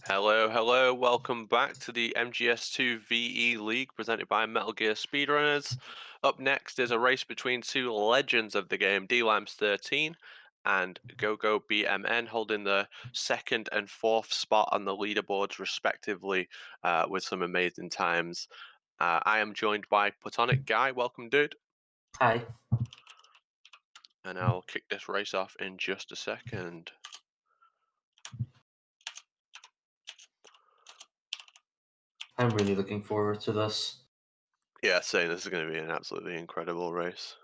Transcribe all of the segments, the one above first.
Hello, hello, welcome back to the MGS2 VE League presented by Metal Gear Speedrunners. Up next is a race between two legends of the game, dlimes13 and gogobmn, holding the second and fourth spot on the leaderboards respectively, with some amazing times. I am joined by Platonic Guy. Welcome, dude. Hi. And I'll kick this race off in just a second. I'm really looking forward to this. Yeah, saying this is going to be an absolutely incredible race.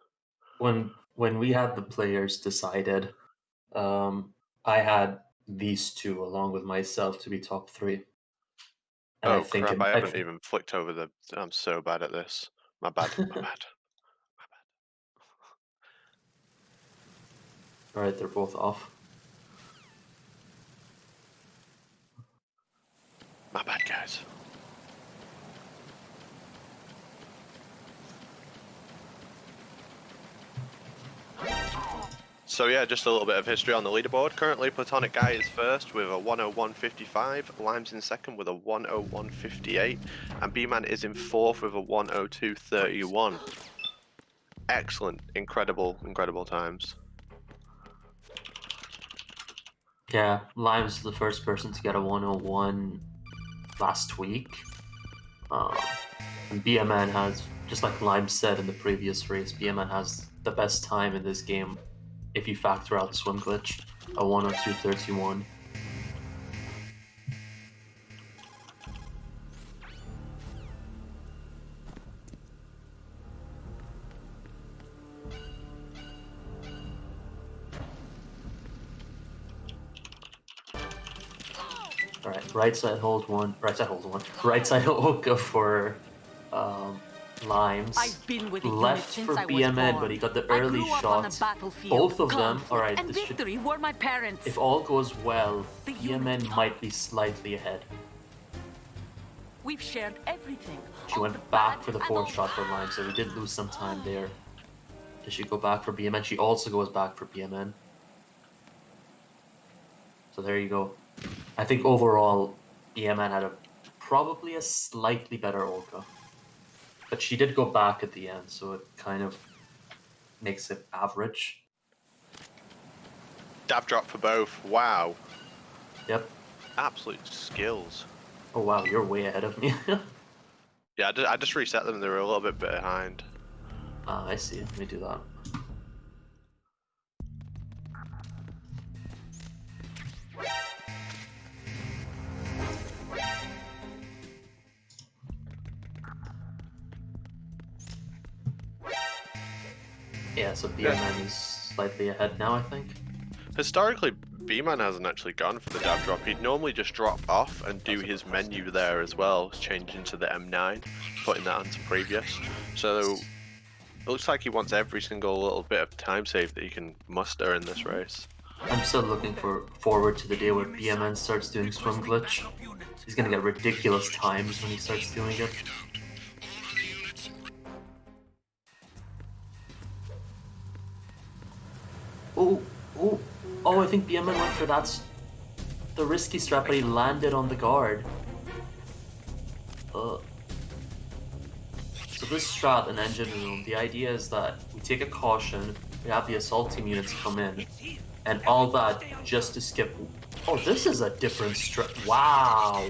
When we had the players decided, I had these two along with myself to be top three, and I Oh think crap, I I haven't think even flicked over the. I'm so bad at this. My bad, my bad, my all right, they're both off. bad. My bad, guys. So yeah, just a little bit of history on the leaderboard. Currently, Platonic Guy is first with a 101.55, Limes in second with a 101.58, and B-Man is in fourth with a 102.31. Excellent, incredible times. Yeah, Limes is the first person to get a 101 last week. Um, and BMN has, just like Lime said in the previous race, BMN has the best time in this game if you factor out swim glitch, a 102.31. All right, right side hold one. Right side hold one. Right side Oka for Limes. I've been with the unit Left since for I was BMN, but born. he got the I early grew up on the shot. battlefield. Both of them. All Conflict right, and this should. victory were my parents. If all goes well, The BMN unit. might be slightly ahead. We've shared everything. She all went the back bad for the and fourth all shot for Limes, so we did lose some time there. Does she go back for BMN? She also goes back for BMN. So there you go. I think overall, BMN had probably a slightly better Olga. But she did go back at the end, so it kind of makes it average. Dab drop for both. Wow, Yep. absolute skills. Oh wow, you're way ahead of me. Yeah, I just reset them. They were a little bit behind. I see. Let me do that. Yeah, so BMN is slightly ahead now, I think. Historically, B-Man hasn't actually gone for the dab drop. He'd normally just drop off and do his menu there as well, changing to the M9, putting that onto previous. So it looks like he wants every single little bit of time save that he can muster in this race. I'm still looking forward to the day where BMN starts doing swim glitch. He's gonna get ridiculous times when he starts doing it. Oh, oh, oh! I think BMN went for the risky strat, but he landed on the guard. Uh, So this strat in engine room, the idea is that we take a caution, we have the assault team units come in, and all that just to skip. Oh, this is a different strat. Wow.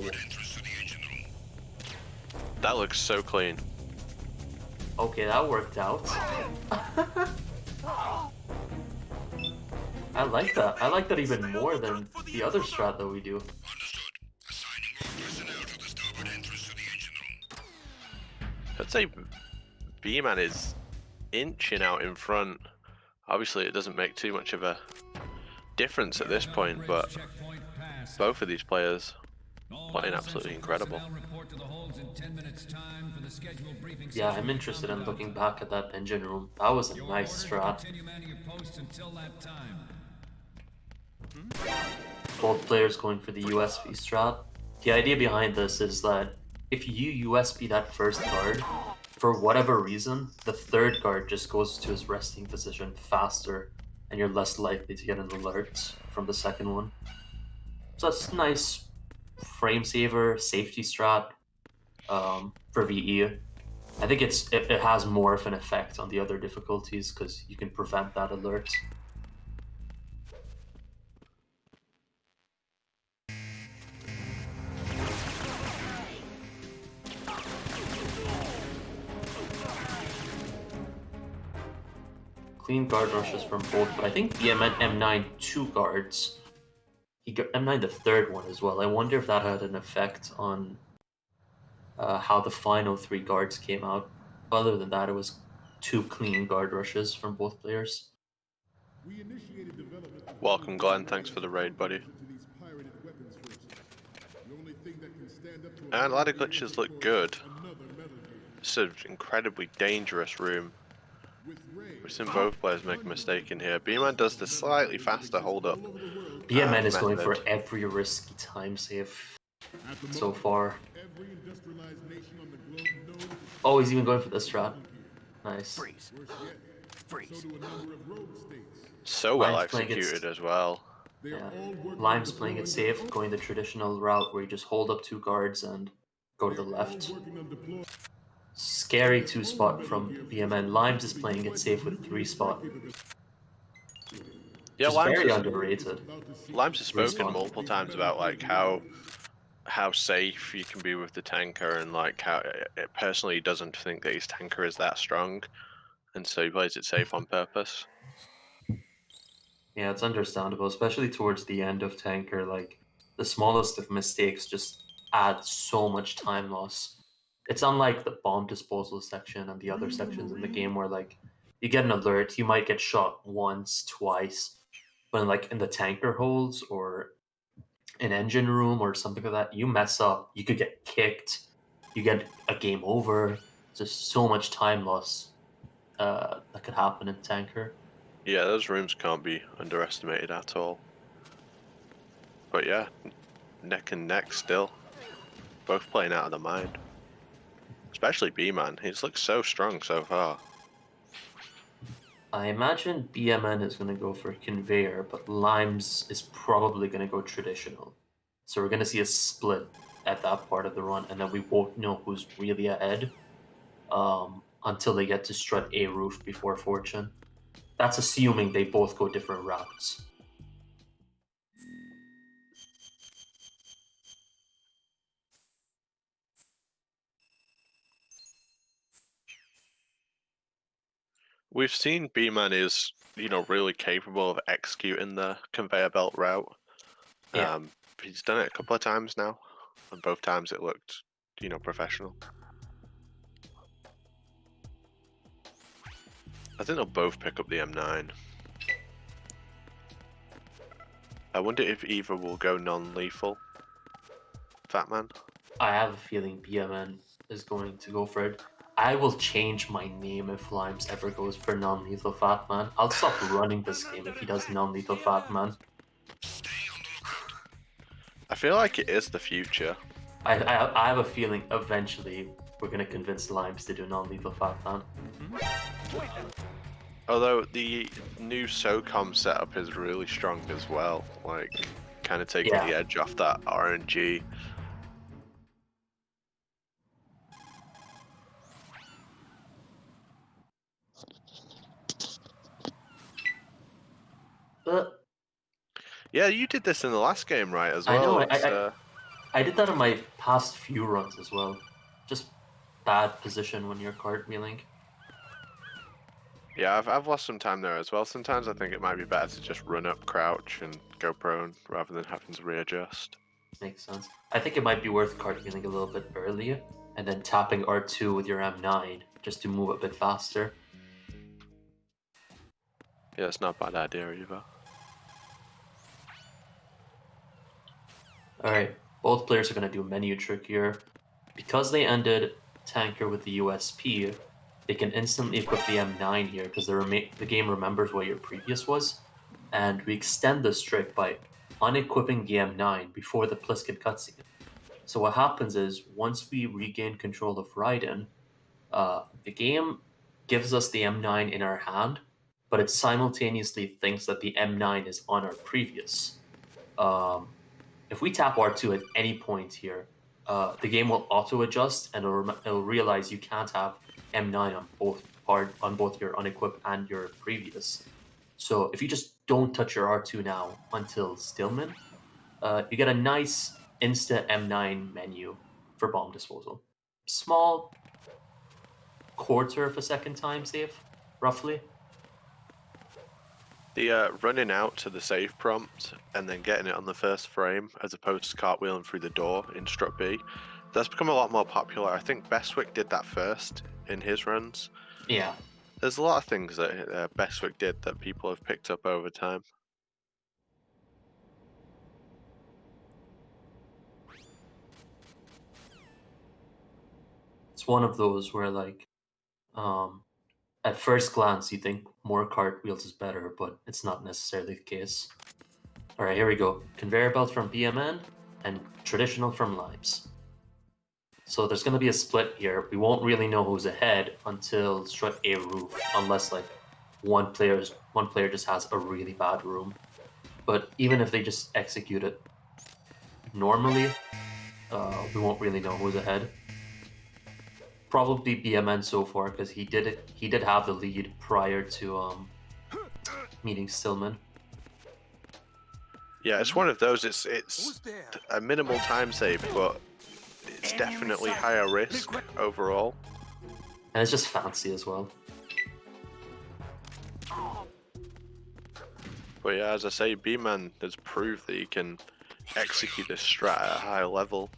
That looks so clean. Okay, that worked out. I like that. I like that even more than the other strat that we do. I'd say B-Man is inching out in front. Obviously, it doesn't make too much of a difference at this point, but both of these players playing absolutely incredible. Yeah, I'm interested in looking back at that engine room. That was a nice strat. Both players going for the USB strat. The idea behind this is that if you USB that first guard, for whatever reason, the third guard just goes to his resting position faster, and you're less likely to get an alert from the second one. So that's nice frame saver, safety strat for VE. I think it has more of an effect on the other difficulties because you can prevent that alert. Clean guard rushes from both, but I think BMN M9 2 guards. He got M9 the third one as well. I wonder if that had an effect on how the final 3 guards came out. Other than that, it was 2 clean guard rushes from both players. Welcome, Glenn. Thanks for the raid, buddy. And ladder glitches look good. It's an incredibly dangerous room. We've seen both players make a mistake in here. B-Man does the slightly faster hold-up. BMN is going for every risky time save so far. Oh, he's even going for this strat. Nice. Freeze. Freeze. So well Lime's playing executed as well. Yeah. Lime's playing it safe, going the traditional route where you just hold up 2 guards and go to the left. Scary 2 spot from BMN. Limes is playing it safe with 3 spot. Yeah, Just very underrated. Limes has spoken multiple times about like how safe you can be with the tanker, and like how personally he doesn't think that his tanker is that strong, and so he plays it safe on purpose. Yeah, it's understandable, especially towards the end of tanker. Like the smallest of mistakes just add so much time loss. It's unlike the bomb disposal section and the other sections in the game where like you get an alert, you might get shot once, twice, but like in the tanker holds or an engine room or something like that, you mess up, you could get kicked, you get a game over. Just so much time loss that could happen in tanker. Yeah, those rooms can't be underestimated at all. But yeah, neck and neck still. Both playing out of their mind. Especially B-Man. He's looked so strong so far. I imagine BMN is going to go for conveyor, but Limes is probably going to go traditional. So we're going to see a split at that part of the run, and then we won't know who's really ahead until they get to strut a roof before Fortune. That's assuming they both go different routes. We've seen B-Man is, really capable of executing the conveyor belt route. Yeah. He's done it a couple of times now, and both times it looked, professional. I think they'll both pick up the M9. I wonder if either will go non-lethal. Fatman? I have a feeling BMN is going to go for it. I will change my name if Limes ever goes for non-lethal Fatman. I'll stop running this game if he does non-lethal Fatman. I feel like it is the future. I have a feeling eventually we're going to convince Limes to do non-lethal Fatman. Although the new SOCOM setup is really strong as well, like kind of taking the edge off that RNG. But yeah, you did this in the last game, right? As well. I know. I did that in my past few runs as well. Just bad position when you're cartwheeling. Yeah, I've lost some time there as well. Sometimes I think it might be better to just run up, crouch, and go prone rather than having to readjust. Makes sense. I think it might be worth cartwheeling a little bit earlier and then tapping R2 with your M9 just to move a bit faster. Yeah, it's not a bad idea either. Alright, both players are going to do menu trick here. Because they ended tanker with the USP, they can instantly equip the M9 here because the game remembers what your previous was. And we extend this trick by unequipping the M9 before the Pliskin cutscene. So what happens is, once we regain control of Raiden, the game gives us the M9 in our hand, but it simultaneously thinks that the M9 is on our previous if we tap R2 at any point here, the game will auto-adjust and it'll realize you can't have M9 on both your unequipped and your previous. So if you just don't touch your R2 now until Stillman, you get a nice insta M9 menu for bomb disposal. Small quarter of a second time save, roughly. The running out to the save prompt and then getting it on the first frame as opposed to cartwheeling through the door in Strut B, that's become a lot more popular. I think Bestwick did that first in his runs. Yeah. There's a lot of things that Bestwick did that people have picked up over time. It's one of those where, like, at first glance, you think more cartwheels is better, but it's not necessarily the case. All right, here we go. Conveyor belt from BMN and traditional from Limes. So there's going to be a split here. We won't really know who's ahead until Strut A roof, unless like one player just has a really bad room. But even if they just execute it normally, we won't really know who's ahead. Probably BMN so far because he did have the lead prior to meeting Stillman. Yeah, it's one of those. It's a minimal time save, but it's definitely higher risk overall. And it's just fancy as well. But yeah, as I say, B-Man has proved that he can execute this strat at a high level.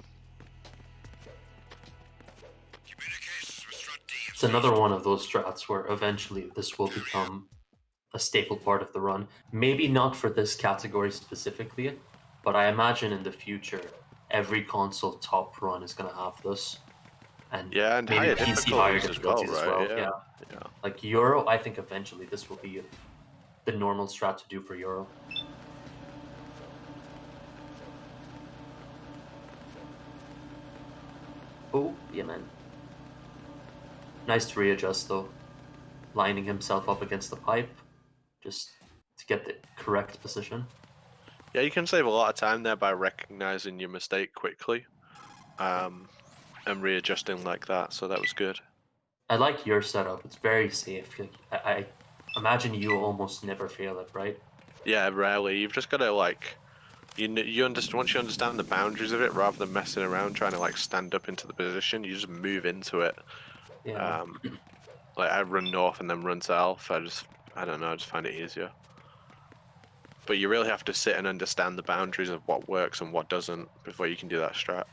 It's another one of those strats where eventually this will become a staple part of the run. Maybe not for this category specifically, but I imagine in the future, every console top run is going to have this. And yeah, and maybe higher PC higher difficulties as well, difficulties as right? well. Yeah. Like Euro, I think eventually this will be the normal strat to do for Euro. Oh, yeah, man. Nice to readjust though. Lining himself up against the pipe just to get the correct position. Yeah, you can save a lot of time there by recognizing your mistake quickly, and readjusting like that. So that was good. I like your setup. It's very safe. Like, I imagine you almost never fail it, right? Yeah, rarely. You've just got to like, you understand once you understand the boundaries of it, rather than messing around trying to like stand up into the position, you just move into it. Yeah. Like I run north and then run south. I don't know. I just find it easier. But you really have to sit and understand the boundaries of what works and what doesn't before you can do that strat.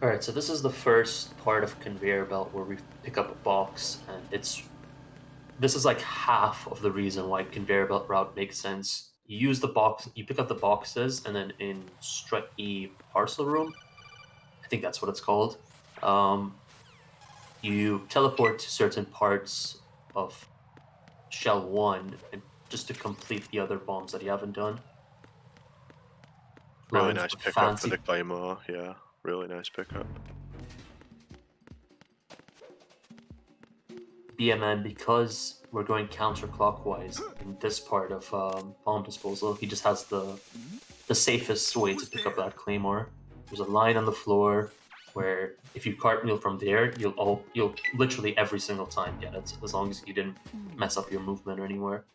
All right, so this is the first part of conveyor belt where we pick up a box, and this is like half of the reason why conveyor belt route makes sense. You use the box, you pick up the boxes, and then in Strut E parcel room, I think that's what it's called. You teleport to certain parts of Shell 1 and just to complete the other bombs that you haven't done. Really Lines nice with pickup for fancy the Claymore. Yeah, really nice pickup. BMN, because we're going counterclockwise in this part of bomb disposal, he just has the safest way to pick up that Claymore. There's a line on the floor where if you cartwheel from there, you'll literally every single time get it, as long as you didn't mess up your movement or anywhere.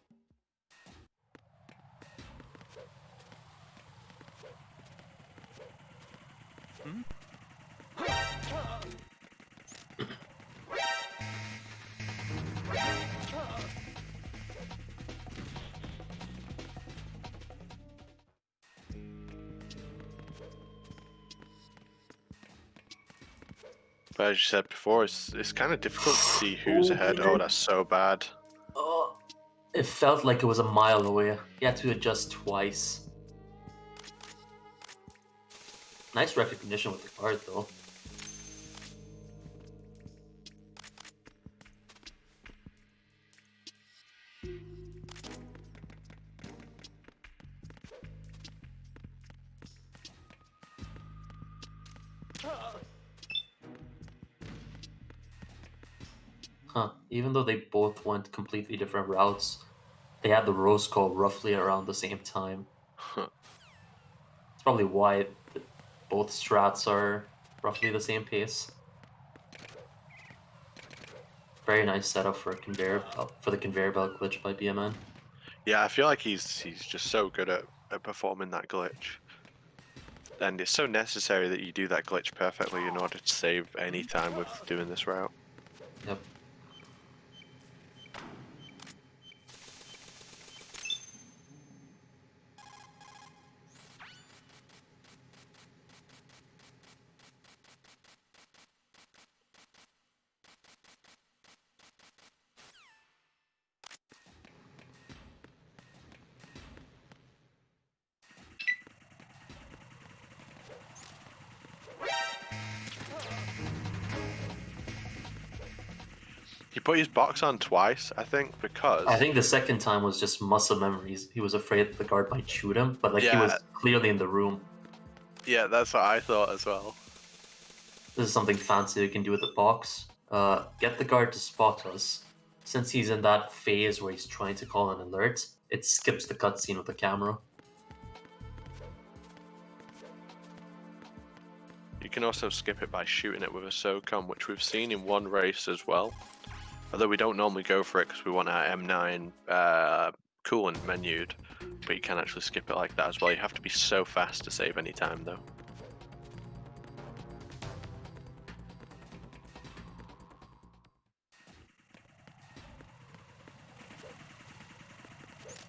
But as you said before, it's kind of difficult to see who's ahead. Oh, that's so bad. Oh, it felt like it was a mile away. You had to adjust twice. Nice recognition with the card, though. Huh. Even though they both went completely different routes, they had the rose call roughly around the same time. Huh. It's probably why both strats are roughly the same pace. Very nice setup for a conveyor belt, for the conveyor belt glitch by BMN. Yeah, I feel like he's just so good at performing that glitch. And it's so necessary that you do that glitch perfectly in order to save any time with doing this route. Yep. He put his box on twice, I think, because I think the second time was just muscle memories. He was afraid that the guard might shoot him, but like he Yeah. was clearly in the room. Yeah, that's what I thought as well. This is something fancy we can do with the box. Get the guard to spot us. Since he's in that phase where he's trying to call an alert, it skips the cutscene with the camera. You can also skip it by shooting it with a SOCOM, which we've seen in one race as well. Although we don't normally go for it because we want our M9 coolant menued, but you can actually skip it like that as well. You have to be so fast to save any time though.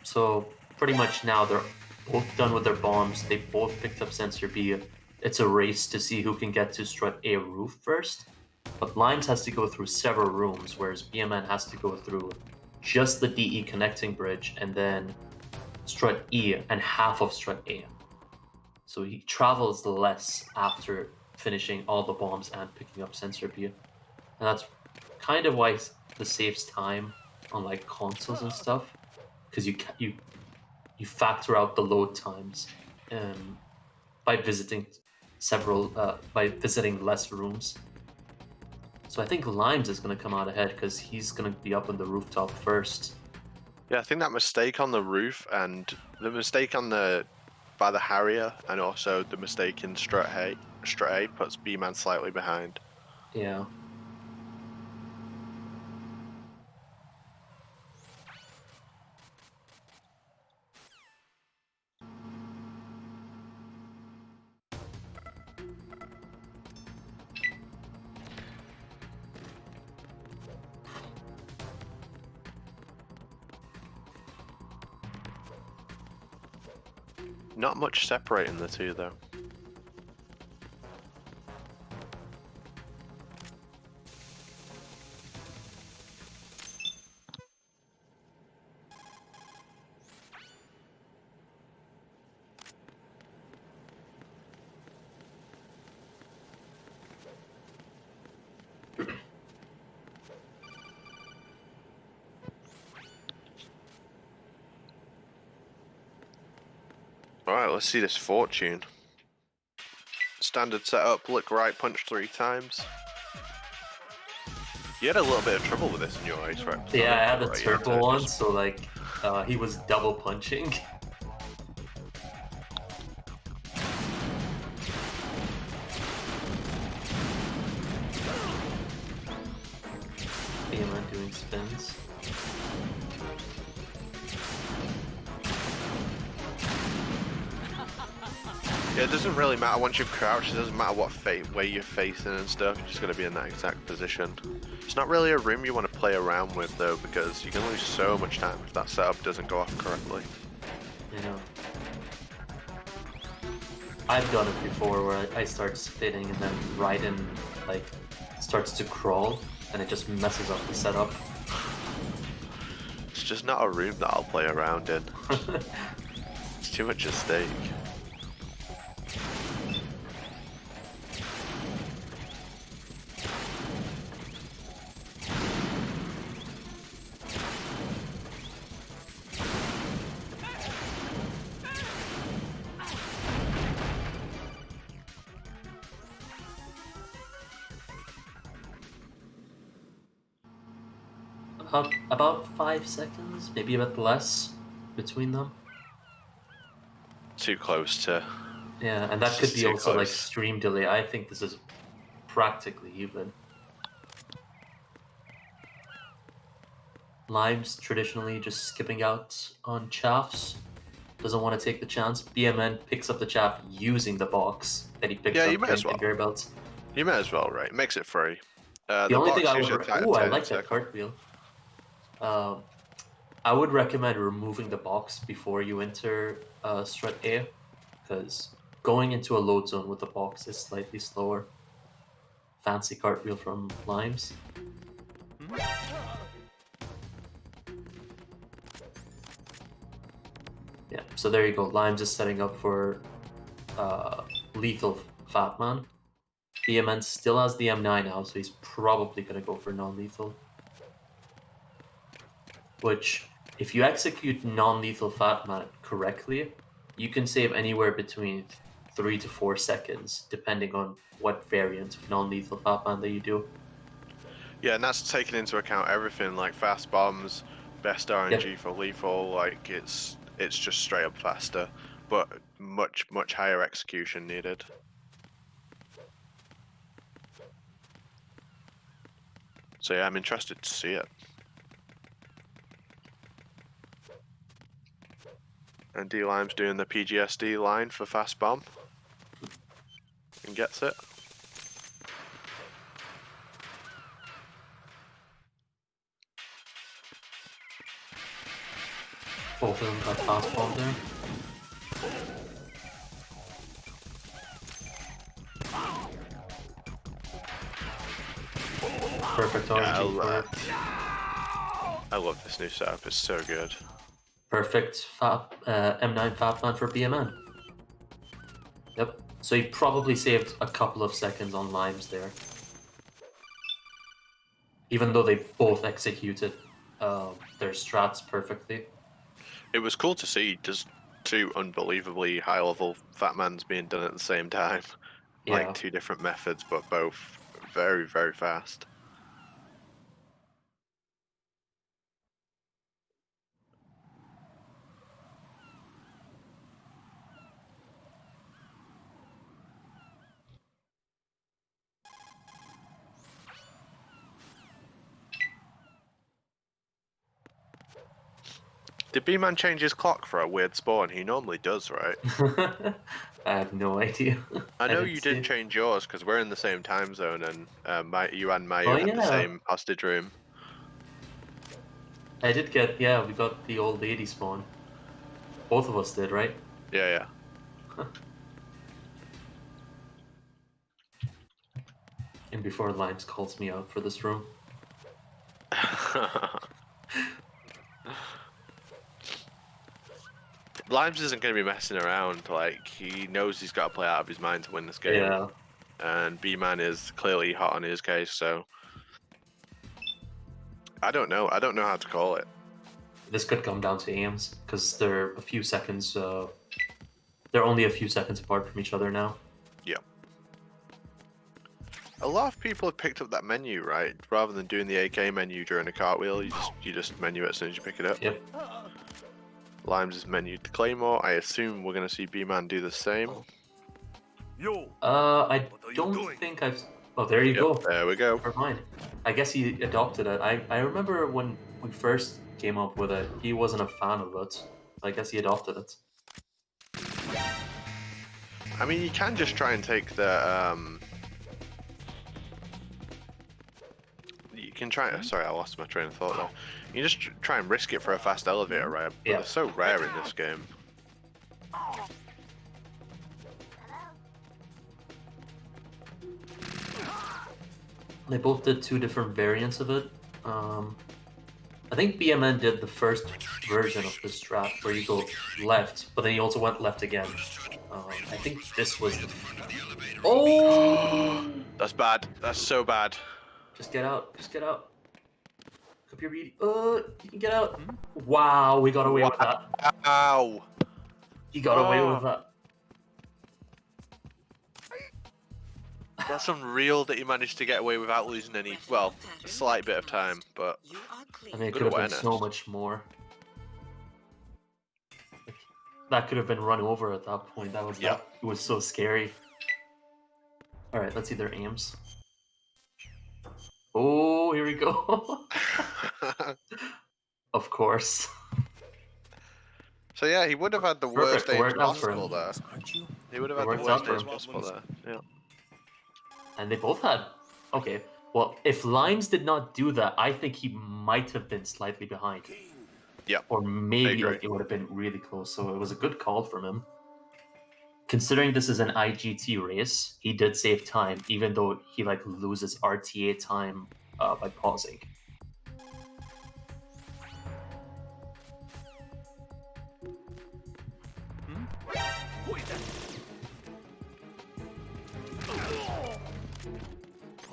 So pretty much now they're both done with their bombs. They both picked up sensor B. It's a race to see who can get to strut A roof first. But Limes has to go through several rooms, whereas BMN has to go through just the DE connecting bridge and then strut E and half of strut A. So he travels less after finishing all the bombs and picking up sensor B. And that's kind of why this saves time on like consoles and stuff, because you factor out the load times by visiting by visiting less rooms. So I think Limes is going to come out ahead because he's going to be up on the rooftop first. Yeah, I think that mistake on the roof and the mistake on the by the Harrier and also the mistake in strut A puts B-Man slightly behind. Yeah. Not much separating the two though. Alright, let's see this fortune. Standard setup, look right, punch 3 times. You had a little bit of trouble with this in your race, right? Yeah, I had a Right, you had turbo to one, just- so like he was double punching. BMN doing spins. Yeah, it doesn't really matter once you've crouched, it doesn't matter what way you're facing and stuff, you're just going to be in that exact position. It's not really a room you want to play around with though, because you can lose so much time if that setup doesn't go off correctly. You know. I've done it before where I start spinning and then Raiden like starts to crawl and it just messes up the setup. It's just not a room that I'll play around in. It's too much at stake. about 5 seconds, maybe a bit less between them. Too close to. Yeah, and that It's could just be too also like close. stream delay. I think this is practically even. Limes traditionally just skipping out on chaffs. Doesn't want to take the chance. BMN picks up the chaff using the box that he picked Yeah, you up may during as well. conveyor belts. You may as well, right? Makes it free. The The only thing box I would... usually Ooh, I 10 like that second. cartwheel. I would recommend removing the box before you enter strut A, because going into a load zone with the box is slightly slower. Fancy cartwheel from Limes. Yeah, so there you go. Limes is setting up for lethal Fatman. BMN still has the M9 out, so he's probably going to go for non-lethal. Which, if you execute non-lethal Fatman correctly, you can save anywhere between 3 to 4 seconds, depending on what variant of non-lethal Fatman that you do. Yeah, and that's taking into account everything like fast bombs, best RNG Yep. for lethal. Like it's just straight up faster, but much higher execution needed. So yeah, I'm interested to see it. And dlimes doing the PGSD line for fast bomb and gets it. Both of them got fast bomb there. Perfect RNG for it. I love this new setup. It's so good. Perfect M9 Fatman for BMN. Yep. So he probably saved a couple of seconds on Limes there. Even though they both executed their strats perfectly. It was cool to see just two unbelievably high level Fatmans being done at the same time. Like Yeah. two different methods, but both very fast. Did B-Man change his clock for a weird spawn? He normally does, right? I have no idea. I know didn't you see didn't it. change yours because we're in the same time zone, and you and Oh Mayu had the yeah. same hostage room. I did get, yeah, we got the old lady spawn. Both of us did, right? Yeah. And before Limes calls me out for this room. Limes isn't going to be messing around. Like, he knows he's got to play out of his mind to win this game. Yeah. And B-Man is clearly hot on his case, so I don't know. I don't know how to call it. This could come down to aims, because they're a few seconds, they're only a few seconds apart from each other now. Yeah. A lot of people have picked up that menu, right? Rather than doing the AK menu during a cartwheel, you just menu it as soon as you pick it up. Yep. Limes is menued to Claymore. I assume we're going to see B-Man do the same. I don't think I've... Oh, there you go. There we go. Never mind. I guess he adopted it. I remember when we first came up with it, he wasn't a fan of it. I guess he adopted it. I mean, you can just try and take the, you can try... Sorry, I lost my train of thought there. You just try and risk it for a fast elevator, right? But Yeah. they're so rare in this game. They both did two different variants of it. I think BMN did the first version of the strat where you go left, but then he also went left again. I think this was the... Oh! That's bad. That's so bad. Just get out. Just get out. Could be reading. You can get out. Wow, we got away with that. Ow! He got away with that. That's unreal that he managed to get away without losing any, well, a slight bit of time, but I mean, it good could have been awareness. so much more. Like, that could have been run over at that point. That was Yeah. it was so scary. All right, let's see their aims. Oh, here we go. Of course. So yeah, he would have had the worst Perfect, it aims worked out for him. possible there. He would have It had the worked out worst for aims him. possible there. Yeah. And they both had. Okay, well, if Limes did not do that, I think he might have been slightly behind. Yeah. Or maybe agree. like it would have been really close. So it was a good call from him. Considering this is an IGT race, he did save time, even though he like loses RTA time by pausing.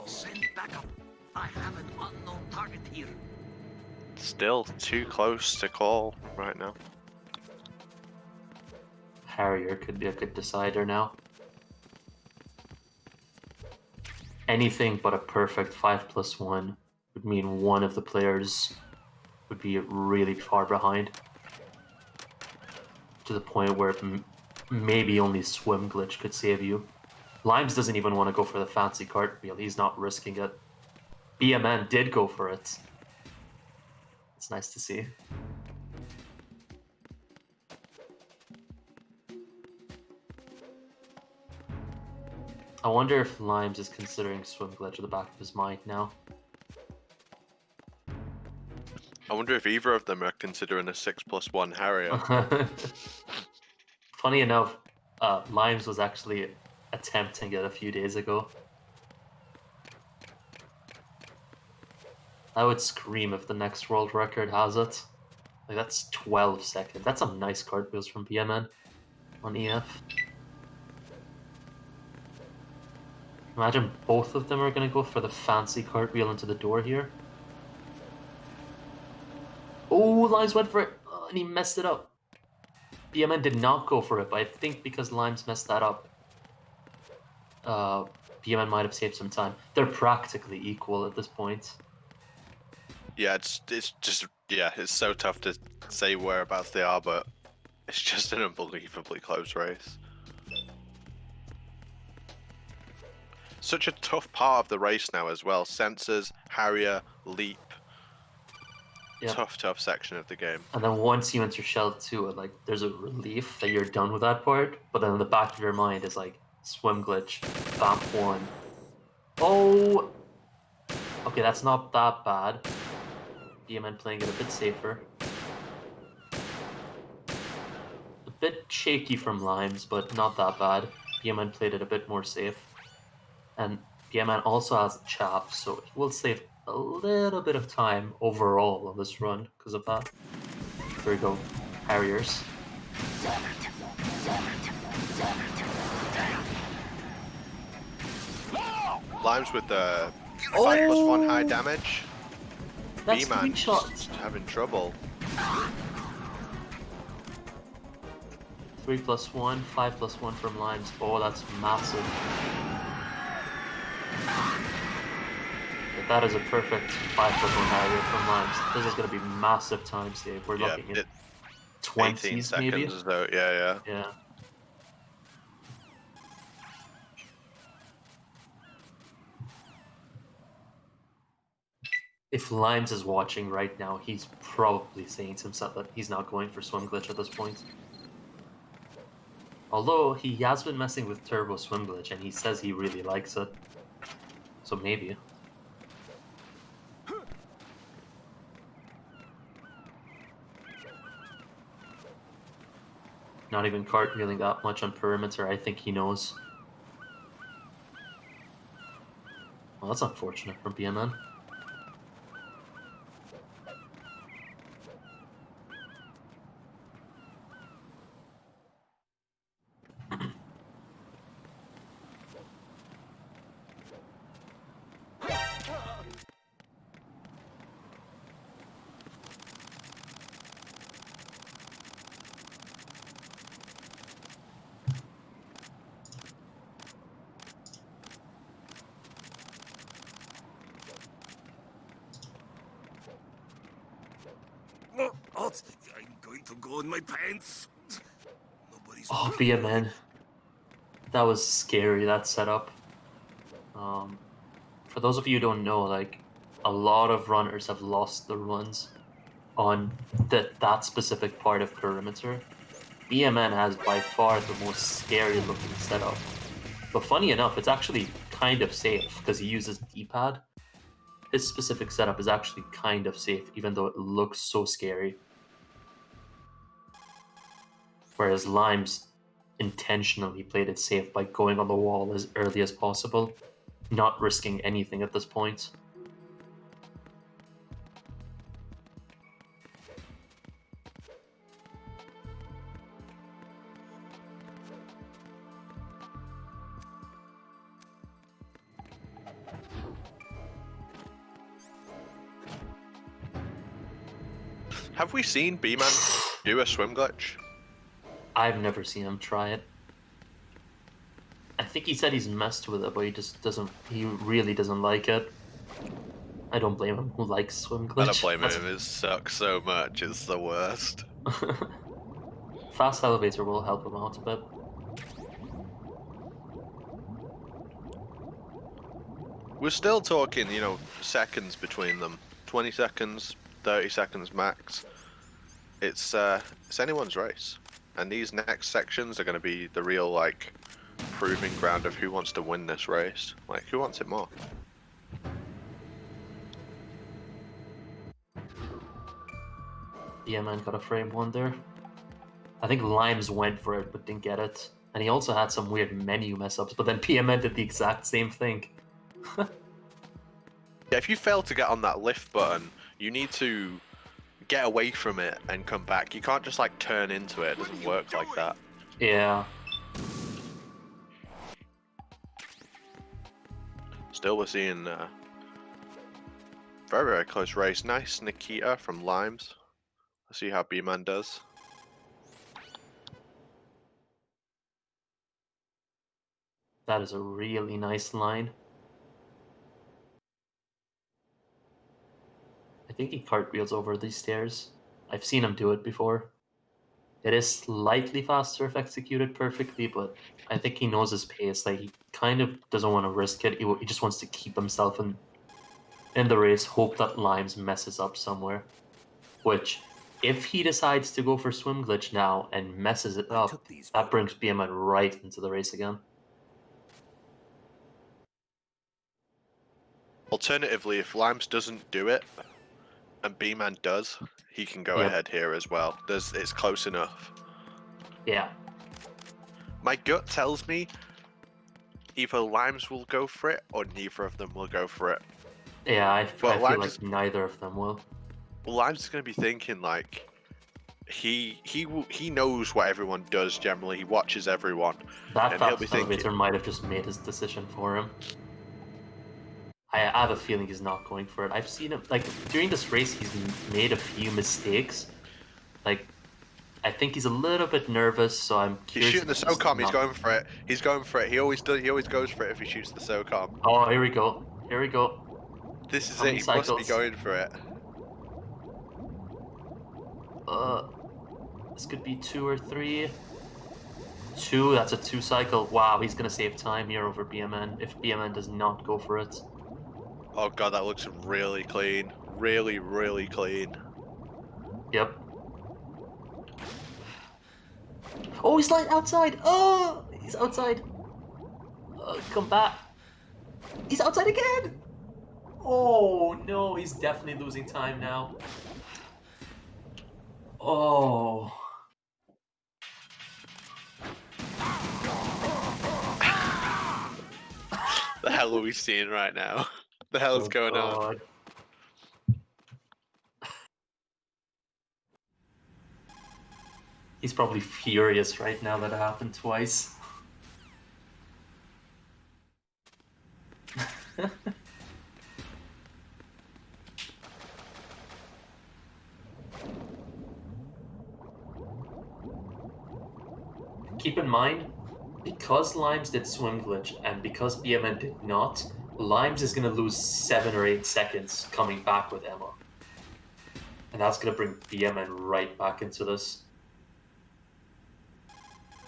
Send backup. I have an unknown target here. Still too close to call right now. Harrier could be a good decider now. Anything but a perfect 5+1 would mean one of the players would be really far behind. To the point where maybe only Swim Glitch could save you. Limes doesn't even want to go for the fancy cartwheel. He's not risking it. BMN did go for it. It's nice to see. I wonder if Limes is considering Swim Glitch at the back of his mind now. I wonder if either of them are considering a 6+1 Harrier. Funny enough, Limes was actually attempting it a few days ago. I would scream if the next world record has it. Like, that's 12 seconds. That's some nice cartwheels from BMN on EF. Imagine both of them are going to go for the fancy cartwheel into the door here. Oh, Limes went for it, and he messed it up. BMN did not go for it, but I think because Limes messed that up, BMN might have saved some time. They're practically equal at this point. Yeah, it's just it's so tough to say whereabouts they are, but it's just an unbelievably close race. Such a tough part of the race now as well. Sensors, Harrier, Leap. Yep. Tough section of the game. And then once you enter Shell 2, like, there's a relief that you're done with that part, but then in the back of your mind is like, Swim Glitch, Vamp 1. Oh! Okay, that's not that bad. BMN playing it a bit safer. A bit shaky from Limes, but not that bad. BMN played it a bit more safe. And BMN also has Chap, so it will save a little bit of time overall on this run because of that. Here we go. Harriers. Limes with the 5+1 high damage. That's B-Man 3 shots. having trouble. 3+1, 5+1 from Limes. Oh, that's massive. But that is a perfect 5+1 Harrier from Limes. This is going to be massive time save. We're looking at 18 20s seconds maybe. as though, yeah. Yeah. If Limes is watching right now, he's probably saying to himself that he's not going for Swim Glitch at this point. Although he has been messing with Turbo Swim Glitch and he says he really likes it. So maybe. Not even cartwheeling that much on perimeter, I think he knows. Well, that's unfortunate for BMN. going to go in my pants. Nobody's Oh, BMN. That was scary, that setup. For those of you who don't know, like, a lot of runners have lost their runs on that specific part of perimeter. BMN has by far the most scary looking setup. But funny enough, it's actually kind of safe because he uses D-pad. His specific setup is actually kind of safe, even though it looks so scary. Whereas Limes intentionally played it safe by going on the wall as early as possible, not risking anything at this point. Have we seen B-Man do a swim glitch? I've never seen him try it. I think he said he's messed with it, but he just doesn't. He really doesn't like it. I don't blame him. Who likes swim glitch? I don't blame him. It sucks so much. It's the worst. Fast elevator will help him out a bit. We're still talking, you know, seconds between them. 20 seconds, 30 seconds max. It's anyone's race. And these next sections are going to be the real, like, proving ground of who wants to win this race. Like, who wants it more? Yeah, man, got a frame one there. I think Limes went for it, but didn't get it. And he also had some weird menu mess ups, but then PMN did the exact same thing. Yeah, if you fail to get on that lift button, you need to get away from it and come back. You can't just, like, turn into it. It doesn't work like that. Yeah. Still, we're seeing very, very close race. Nice Nikita from Limes. Let's see how B-Man does. That is a really nice line. I think he cartwheels over these stairs. I've seen him do it before. It is slightly faster if executed perfectly, but I think he knows his pace. Like, he kind of doesn't want to risk it. He just wants to keep himself in the race, hope that Limes messes up somewhere. Which, if he decides to go for swim glitch now and messes it up, that brings BMN right into the race again. Alternatively, if Limes doesn't do it, and B-Man does, he can go ahead here as well. It's close enough. Yeah. My gut tells me either Limes will go for it, or neither of them will go for it. Yeah, I feel Limes like neither of them will. Limes is going to be thinking, like, he knows what everyone does generally. He watches everyone. That and he'll be fast elevator thinking, might have just made his decision for him. I have a feeling he's not going for it. I've seen him, like, during this race, he's made a few mistakes. Like, I think he's a little bit nervous, so I'm he's curious. shooting the SOCOM, he's going for it. He's going for it. He always does. He always goes for it if he shoots the SOCOM. Oh, here we go. Here we go. This is How it. many He must be cycles? going for it. This could be 2 or 3. 2, that's a 2 cycle. Wow, he's gonna save time here over BMN if BMN does not go for it. Oh god, that looks really clean. Really, really clean. Yep. Oh, he's like outside. Oh, he's outside. Come back. He's outside again. Oh no, he's definitely losing time now. Oh. The hell are we seeing right now? The hell is going on? He's probably furious right now that it happened twice. Keep in mind, because Limes did swim glitch and because BMN did not, Limes is going to lose 7 or 8 seconds coming back with Emma. And that's going to bring BMN right back into this.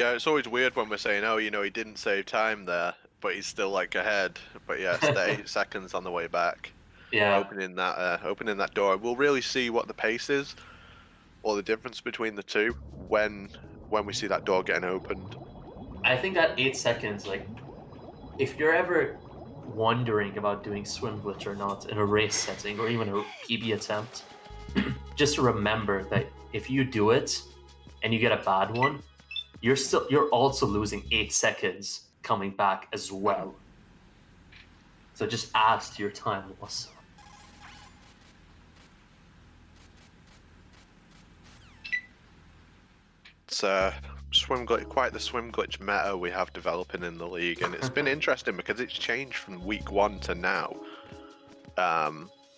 Yeah, it's always weird when we're saying, oh, you know, he didn't save time there, but he's still like ahead. But yeah, it's the 8 seconds on the way back. Yeah, Opening that door. We'll really see what the pace is, or the difference between the two when we see that door getting opened. I think that 8 seconds, like, if you're ever wondering about doing swim glitch or not in a race setting or even a PB attempt, just remember that if you do it and you get a bad one, you're also losing 8 seconds coming back as well. So just add to your time loss. It's quite the swim glitch meta we have developing in the league, and it's been interesting because it's changed from week 1 to now.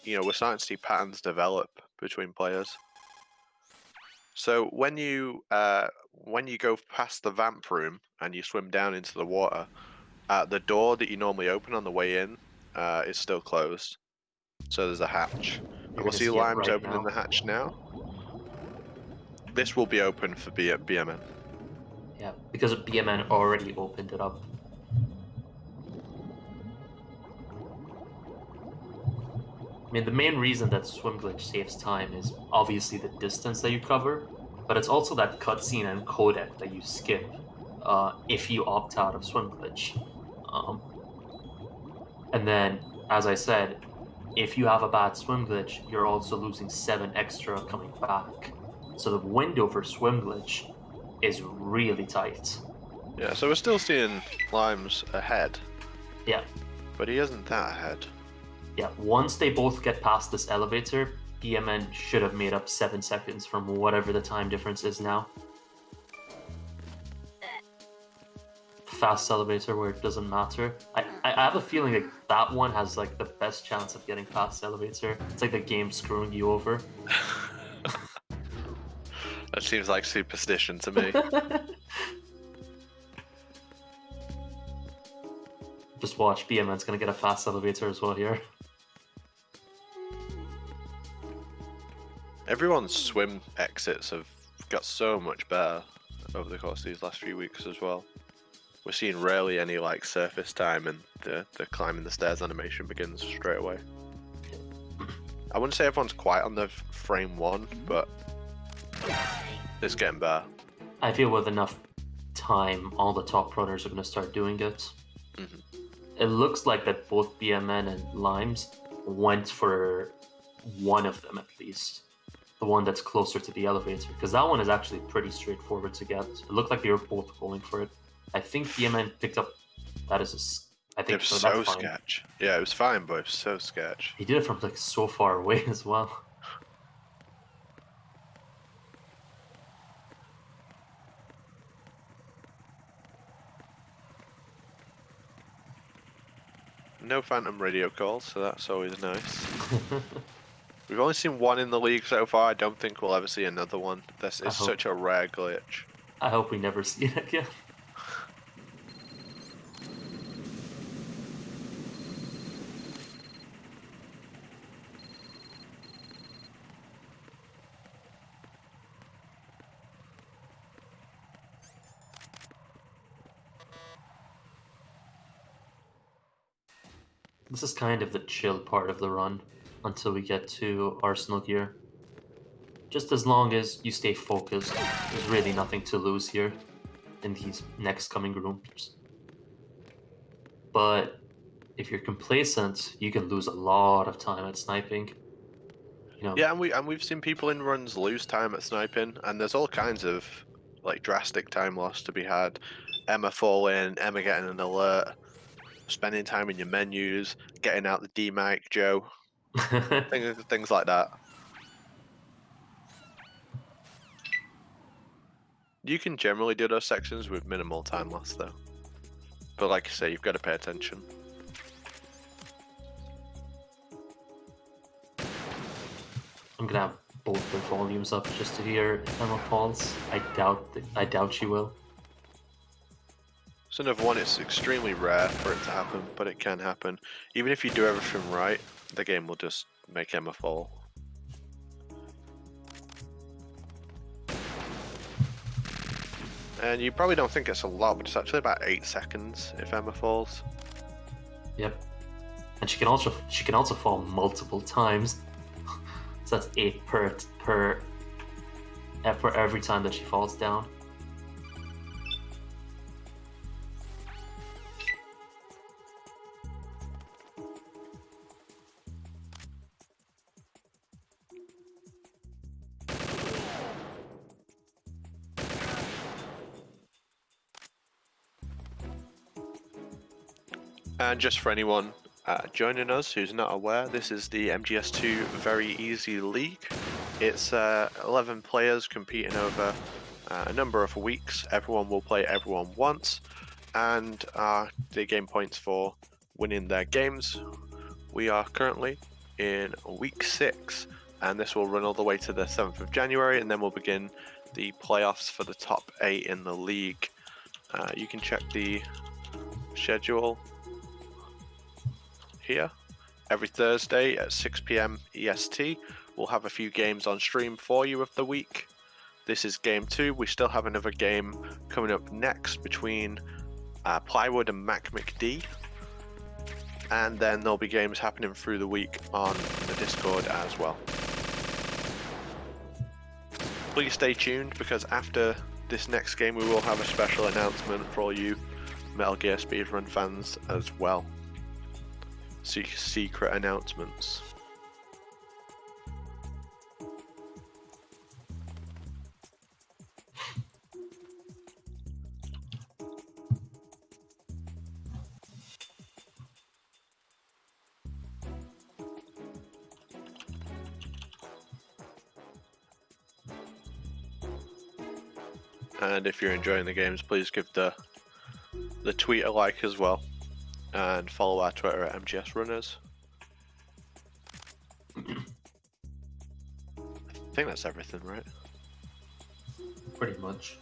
You know, we're starting to see patterns develop between players. So when you go past the vamp room and you swim down into the water, the door that you normally open on the way in is still closed. So there's a hatch. And we'll see Limes opening the hatch now. This will be open for BMN. Yeah, because BMN already opened it up. I mean, the main reason that swim glitch saves time is obviously the distance that you cover, but it's also that cutscene and codec that you skip if you opt out of swim glitch. And then, as I said, if you have a bad swim glitch, you're also losing 7 extra coming back. So the window for swim glitch is really tight. Yeah, so we're still seeing Limes ahead. Yeah. But he isn't that ahead. Yeah, once they both get past this elevator, BMN should have made up 7 seconds from whatever the time difference is now. Fast elevator where it doesn't matter. I have a feeling like that one has like the best chance of getting past elevator. It's like the game screwing you over. That seems like superstition to me. Just watch, BMN's gonna get a fast elevator as well here. Everyone's swim exits have got so much better over the course of these last few weeks as well. We're seeing rarely any like surface time, and the climbing the stairs animation begins straight away. I wouldn't say everyone's quite on the frame 1, but it's getting better. I feel with enough time, all the top runners are going to start doing it. Mm-hmm. It looks like that both BMN and Limes went for one of them at least. The one that's closer to the elevator, because that one is actually pretty straightforward to get. It looked like they were both going for it. I think BMN picked up that as I think it was so sketch. Yeah, it was fine, but it was so sketch. He did it from like so far away as well. No phantom radio calls, so that's always nice. We've only seen one in the league so far. I don't think we'll ever see another one. This is such a rare glitch. I hope we never see it again. This is kind of the chill part of the run until we get to Arsenal gear. Just as long as you stay focused, there's really nothing to lose here in these next coming rooms. But if you're complacent, you can lose a lot of time at sniping. You know. Yeah, and we've seen people in runs lose time at sniping, and there's all kinds of like drastic time loss to be had. Emma falling, Emma getting an alert, spending time in your menus, getting out the D mic, Joe, things like that. You can generally do those sections with minimal time loss, though. But like I say, you've got to pay attention. I'm gonna have both the volumes up just to hear Emma falls. I doubt she will. It's another one. It's extremely rare for it to happen, but it can happen. Even if you do everything right, the game will just make Emma fall. And you probably don't think it's a lot, but it's actually about 8 seconds if Emma falls. Yep. And she can also fall multiple times. So that's 8 per for every time that she falls down. And just for anyone joining us who's not aware, this is the MGS2 Very Easy League. It's 11 players competing over a number of weeks. Everyone will play everyone once, and they gain points for winning their games. We are currently in week 6, and this will run all the way to the 7th of January, and then we'll begin the playoffs for the top 8 in the league. You can check the schedule here. Every Thursday at 6 PM EST, we'll have a few games on stream for you of the week. This is game 2. We still have another game coming up next between Plywood and Mac McD. And then there'll be games happening through the week on the Discord as well. Please stay tuned, because after this next game we will have a special announcement for all you Metal Gear Speedrun fans as well. Secret announcements. And if you're enjoying the games, please give the tweet a like as well, and follow our Twitter at MGS Runners. I think that's everything, right? Pretty much.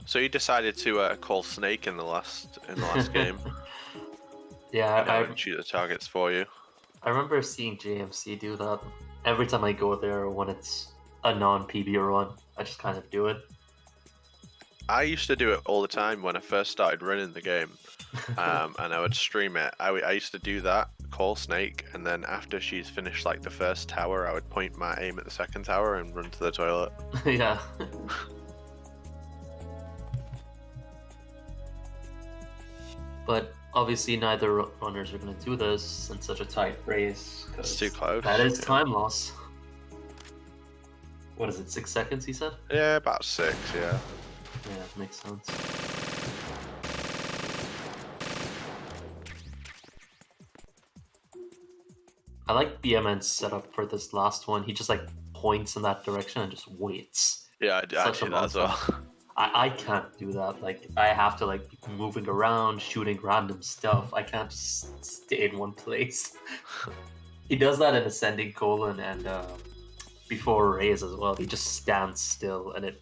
So you decided to call Snake in the last game. Yeah, I would shoot the targets for you. I remember seeing JMC do that. Every time I go there when it's a non-PB run, I just kind of do it. I used to do it all the time when I first started running the game, and I would stream it. I used to do that, call Snake, and then after she's finished like the first tower, I would point my aim at the second tower and run to the toilet. Yeah. But obviously neither runners are going to do this in such a tight race. It's too close. That is time loss. What is it, 6 seconds, he said? Yeah, about 6, yeah. Yeah, makes sense. I like BMN's setup for this last one. He just like points in that direction and just waits. Yeah, I do that as well. I can't do that. Like, I have to like be moving around, shooting random stuff. I can't just stay in one place. He does that in Ascending Colon and before Raise as well. He just stands still, and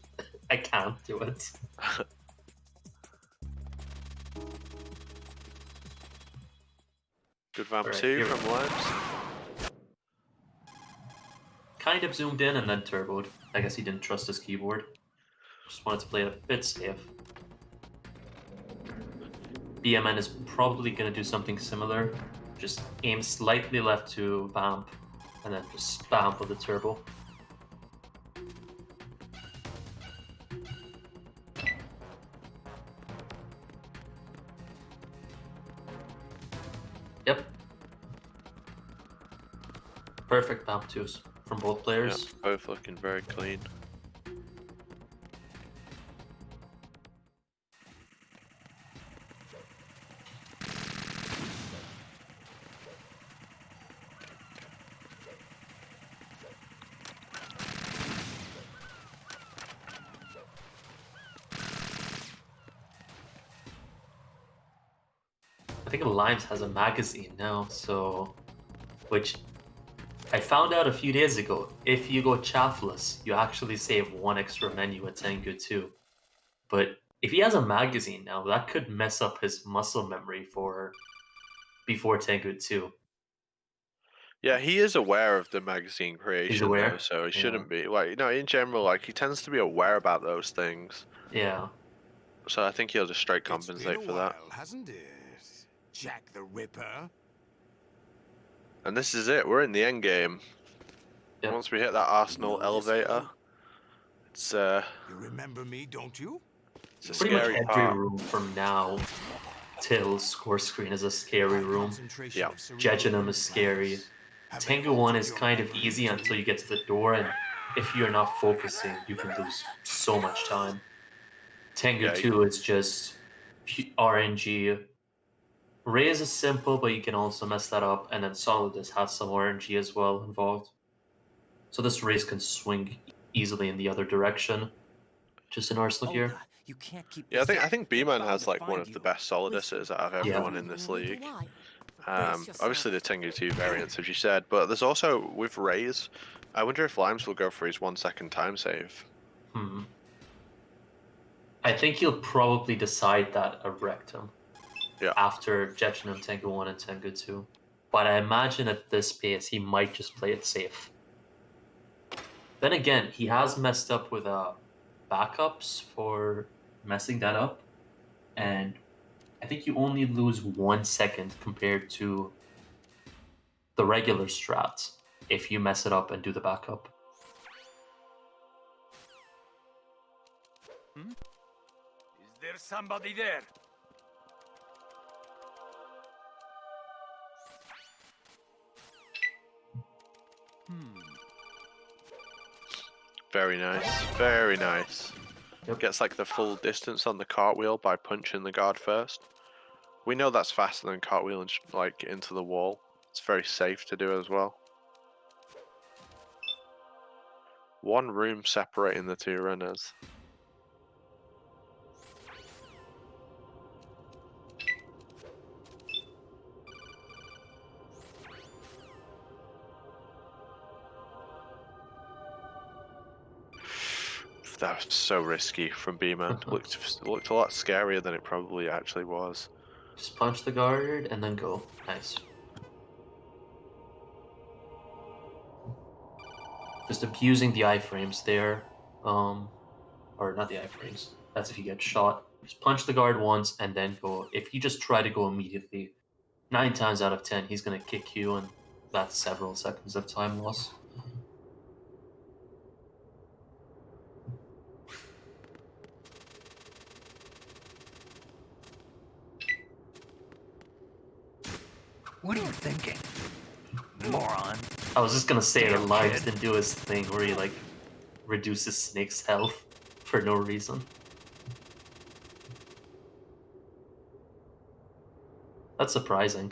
I can't do it. Good vamp Right, 2 from Limes. Kind of zoomed in and then turboed. I guess he didn't trust his keyboard. Just wanted to play it a bit safe. BMN is probably going to do something similar. Just aim slightly left to vamp, and then just spam with the turbo. Yep. Perfect vamp twos from both players. Yeah, both looking very clean. I think Limes has a magazine now, so which I found out a few days ago. If you go chaffless, you actually save one extra menu at Tengu 2. But if he has a magazine now, that could mess up his muscle memory for before Tengu 2. Yeah, he is aware of the magazine He's creation though, aware. so he Yeah. shouldn't be like in general, like he tends to be aware about those things. Yeah. So I think he'll just straight It's been a compensate for that. while, hasn't it? Jack the Ripper. And this is it. We're in the end game. Yep. Once we hit that Arsenal know this elevator, fellow? it's You remember me, don't you? it's a Pretty much scary every part. room from now till score screen is a scary room. Yeah. Jejunum is scary. Tengu 1 is kind of easy until you get to the door, and if you're not focusing, you can lose so much time. Tengu Yeah, 2 is just RNG. Raise is simple, but you can also mess that up, and then Solidus has some RNG as well involved. So this race can swing easily in the other direction. Just in Arsenal gear. You can't keep Yeah, this up. I think They're B-Man bound has to like one find of the you. best Soliduses out of Yeah. everyone in this league. Brace Obviously the yourself. Tengu 2 variants, as you said, but there's also with Raze. I wonder if Limes will go for his 1 second time save. I think he'll probably decide that at Rectum. Yeah. After Jejunum Tengu 1 and Tengu 2. But I imagine at this pace he might just play it safe. Then again, he has messed up with backups for messing that up. And I think you only lose 1 second compared to the regular strats if you mess it up and do the backup. Is there somebody there? Very nice. Very nice. Yep. Gets like the full distance on the cartwheel by punching the guard first. We know that's faster than cartwheeling like into the wall. It's very safe to do as well. One room separating the two runners. That was so risky from B-Man. looked a lot scarier than it probably actually was. Just punch the guard and then go. Nice. Just abusing the iframes there. Or not the iframes. That's if you get shot. Just punch the guard once and then go. If you just try to go immediately, 9 times out of 10, he's going to kick you, and that's several seconds of time loss. What are you thinking? Moron. I was just going to say that Damn Limes kid. didn't do his thing where he, like, reduces Snake's health for no reason. That's surprising.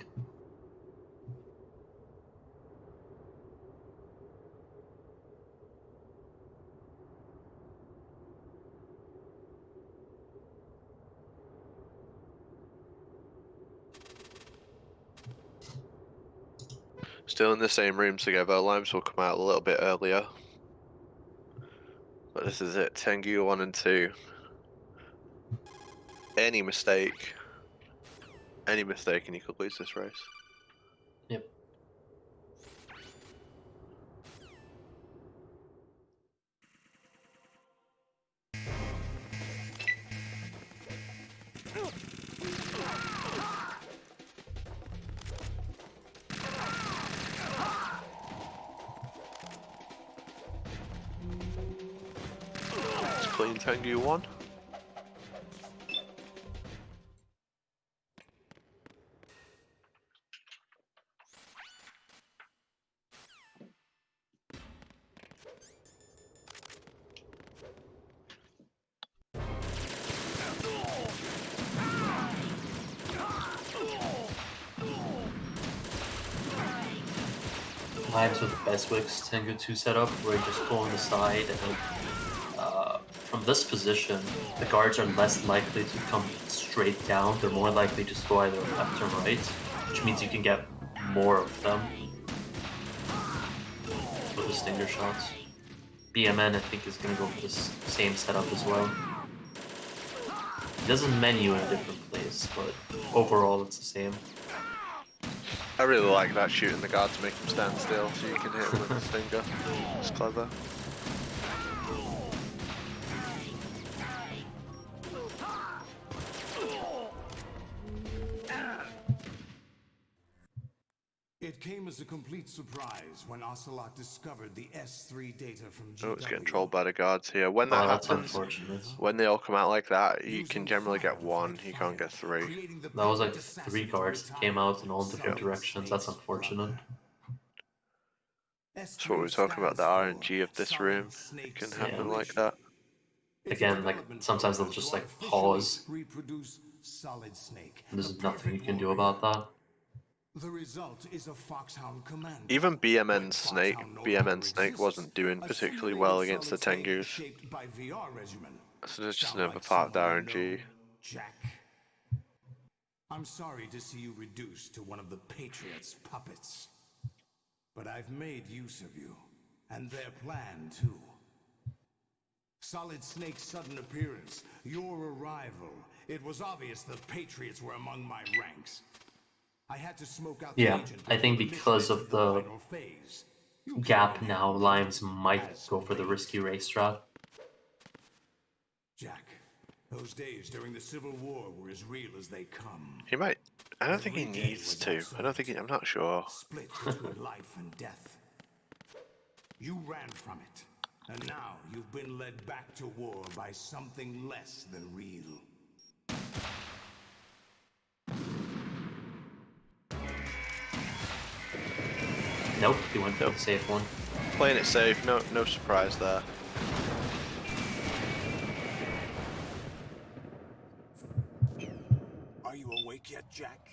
Still in the same room together. Limes will come out a little bit earlier. But this is it. Tengu 1 and 2. Any mistake and you could lose this race. Yep. playing Tengu 1. Lives with Beswick's Tengu 2 setup, where you just go on the side, and from this position, the guards are less likely to come straight down. They're more likely to just go either left or right, which means you can get more of them with the stinger shots. BMN, I think, is going to go for this same setup as well. It doesn't menu in a different place, but overall it's the same. I really like that shooting the guard to make him stand still so you can hit him with the stinger. It's clever. It came as a complete surprise when Ocelot discovered the S3 data from GW. Oh, it's getting trolled by the guards here. When that That's happens, unfortunate. when they all come out like that, you can generally get one, you can't get three. That was like 3 guards that came out in all different directions. That's unfortunate. That's what we were talking about, the RNG of this room. It can happen like that. Again, like sometimes they'll just like pause. There's nothing you can do about that. The result is a Foxhound command. Even BMN Snake wasn't doing particularly well against the Tengus. So there's just another part of the RNG. Jack, I'm sorry to see you reduced to one of the Patriots' puppets. But I've made use of you, and their plan too. Solid Snake's sudden appearance, your arrival. It was obvious the Patriots were among my ranks. I had to smoke out the agent. I think because of the gap now, Limes might go for the risky race strat. Jack, those days during the Civil War were as real as they come. He might. I don't think he needs to. I'm not sure. Split between life and death. You ran from it, and now you've been led back to war by something less than real. Nope, he went for the safe one. Playing it safe, no surprise there. Are you awake yet, Jack?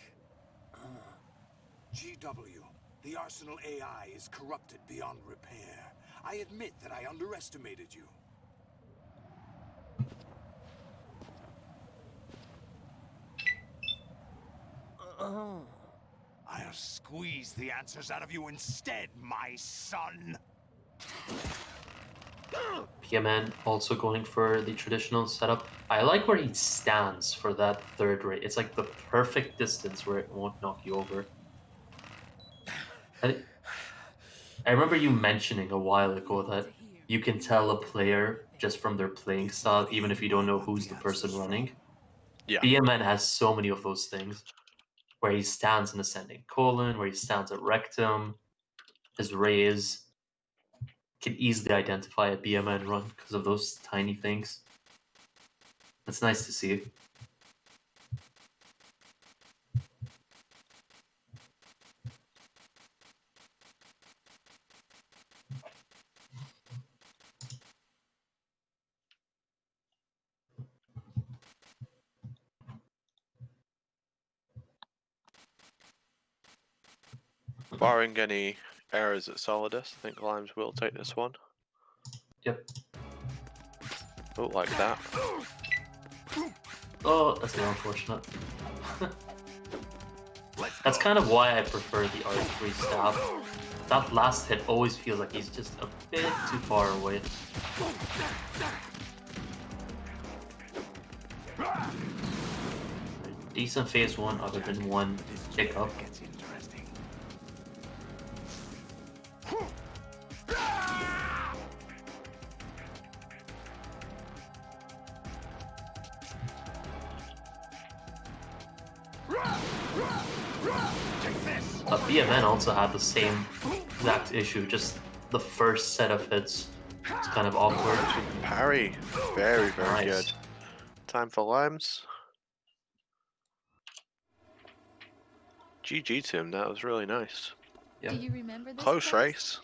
GW, the Arsenal AI is corrupted beyond repair. I admit that I underestimated you. I'll squeeze the answers out of you instead, my son. PMN also going for the traditional setup. I like where he stands for that third rate. It's like the perfect distance where it won't knock you over. I remember you mentioning a while ago that you can tell a player just from their playing style, even if you don't know who's the person running. Yeah. BMN has so many of those things, where he stands in ascending colon, where he stands at rectum, his raise. Can easily identify a BMN run because of those tiny things. It's nice to see. Barring any errors at Solidus, I think Limes will take this one. Yep. Oh, like that. Oh, that's very unfortunate. That's kind of why I prefer the R3 stab. That last hit always feels like he's just a bit too far away. Decent phase 1 other than one hiccup. BMN also had the same exact issue, just the first set of hits It's kind of awkward. Limes with the parry. Very, very good. Nice. Time for Limes. GG to him, that was really nice. Yeah. Do you remember this Close place? race.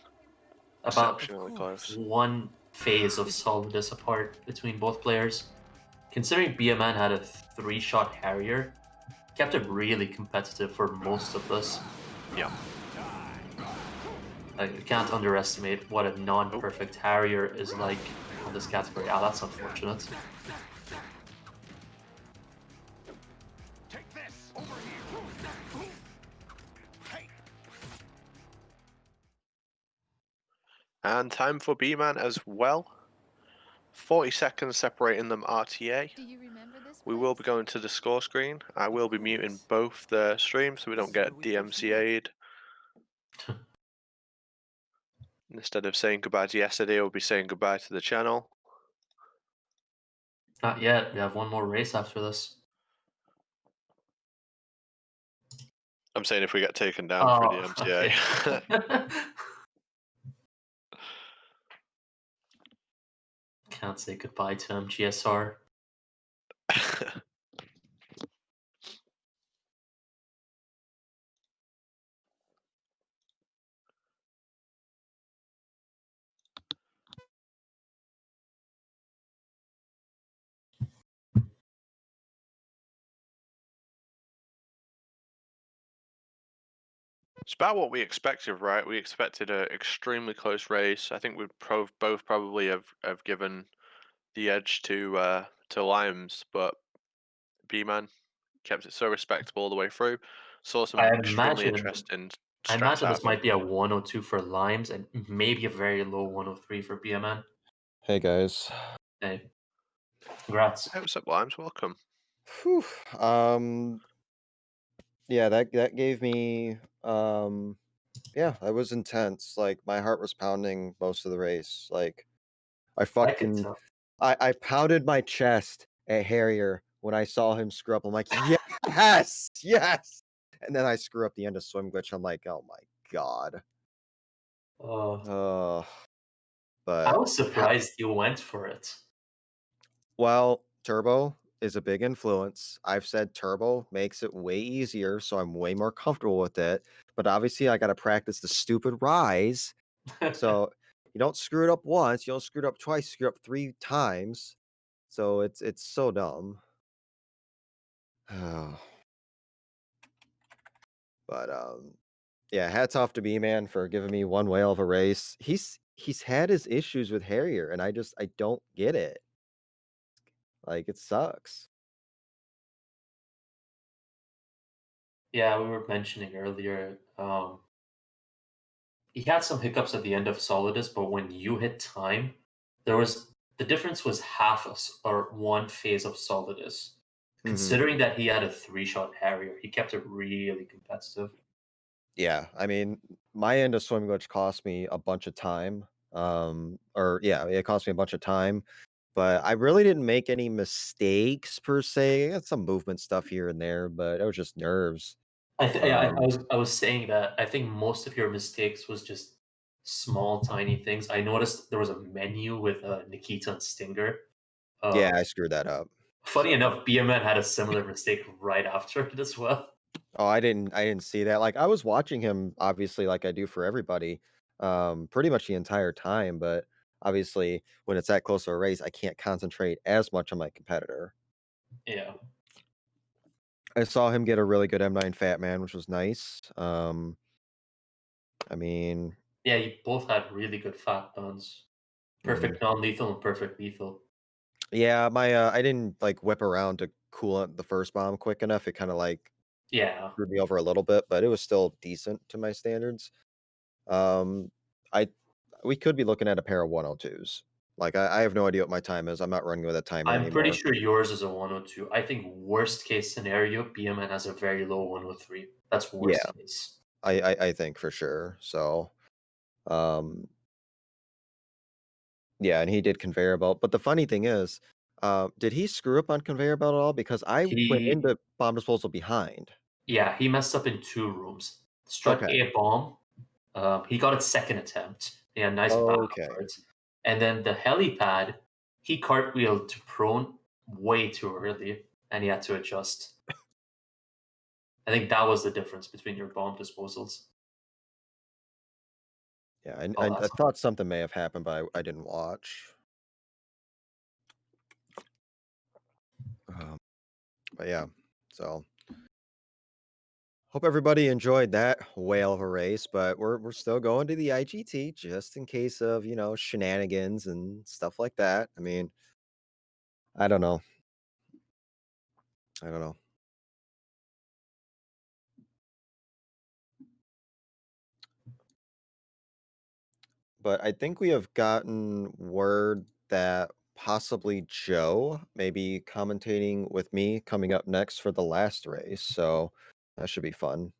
About Exceptionally close. one phase of solidus apart between both players. Considering BMN had a 3-shot Harrier, kept it really competitive for most of this. Yeah. Like, you can't underestimate what a non-perfect Harrier is like on this category. Ah, that's unfortunate. Take this over here. Hey, And time for B-Man as well. 40 seconds separating them RTA. Do you remember this We place? will be going to the score screen. I will be muting both the streams so we don't get DMCA'd. Instead of saying goodbye to yesterday, we'll be saying goodbye to the channel. Not yet. We have one more race after this. I'm saying if we get taken down for Oh, DMCA. okay. Can't say goodbye to MGSR. It's about what we expected, right? We expected an extremely close race. I think we'd both probably have given the edge to Limes, but B-Man kept it so respectable all the way through. Saw some I extremely imagine interesting I strats imagine out this of him. might be a 102 for Limes and maybe a very low 103 for BMN. Hey guys. Hey, congrats. Hey, what's up, Limes? Welcome. Whew. Yeah, that gave me yeah, that was intense. Like my heart was pounding most of the race. Like I I could fucking tell. I pounded my chest at Harrier when I saw him screw up. I'm like, yes, yes. And then I screw up the end of swim glitch. I'm like, oh my god. Uh, Uh I but was surprised you went for it. well, Turbo is a big influence. I've said Turbo makes it way easier, so I'm way more comfortable with it. But obviously, I got to practice the stupid rise. So you don't screw it up once, you don't screw it up twice, screw it up 3 times. So it's so dumb. But yeah, hats off to B Man for giving me one whale of a race. He's had his issues with Harrier, and I don't get it. Like it sucks. Yeah, we were mentioning earlier. He had some hiccups at the end of Solidus, but when you hit time, the difference was half or one phase of Solidus. hmm Considering that he had a 3-shot Harrier, he kept it really competitive. Yeah, I mean, my end of swim glitch cost me a bunch of time. Or yeah, it cost me a bunch of time, but I really didn't make any mistakes per se. I got some movement stuff here and there, but it was just nerves. Yeah, Um, I was saying that I think most of your mistakes was just small, tiny things. I noticed there was a menu with Nikita and Stinger. yeah, Um, I screwed that up. Funny So, enough, BMN had a similar mistake right after it as well. oh, I didn't see that. Like I was watching him obviously like I do for everybody, pretty much the entire time, but obviously when it's that close to a race, I can't concentrate as much on my competitor. Yeah, I saw him get a really good M9 Fat Man, which was nice. I mean, yeah, you both had really good fat guns. mhm. Perfect non-lethal and perfect lethal. Yeah, my I didn't like whip around to cool out the first bomb quick enough. It kind of like Yeah, screwed me over a little bit, but it was still decent to my standards. Um, I we could be looking at a pair of 102s. Like I have no idea what my time is. I'm not running with a timer I'm pretty anymore. sure yours is a 102. I think worst case scenario, BMN has a very low 103. That's Yeah, worst case. I think for sure. So, um, yeah, and he did conveyor belt. But the funny thing is, did he screw up on conveyor belt at all? Because I went He, into bomb disposal behind. yeah, he messed up in 2 rooms. Struck Okay. A bomb. He got it second attempt. Yeah, nice Okay. backwards. And then the helipad, he cartwheeled to prone way too early, and he had to adjust. I think that was the difference between your bomb disposals. Yeah, I, Oh, I, I that's thought something may have happened, but I didn't watch. Um, but yeah, so hope everybody enjoyed that whale of a race. But we're still going to the IGT just in case of shenanigans and stuff like that. I mean, I don't know. I don't know. But I think we have gotten word that possibly Joe may be commentating with me coming up next for the last race. So that should be fun.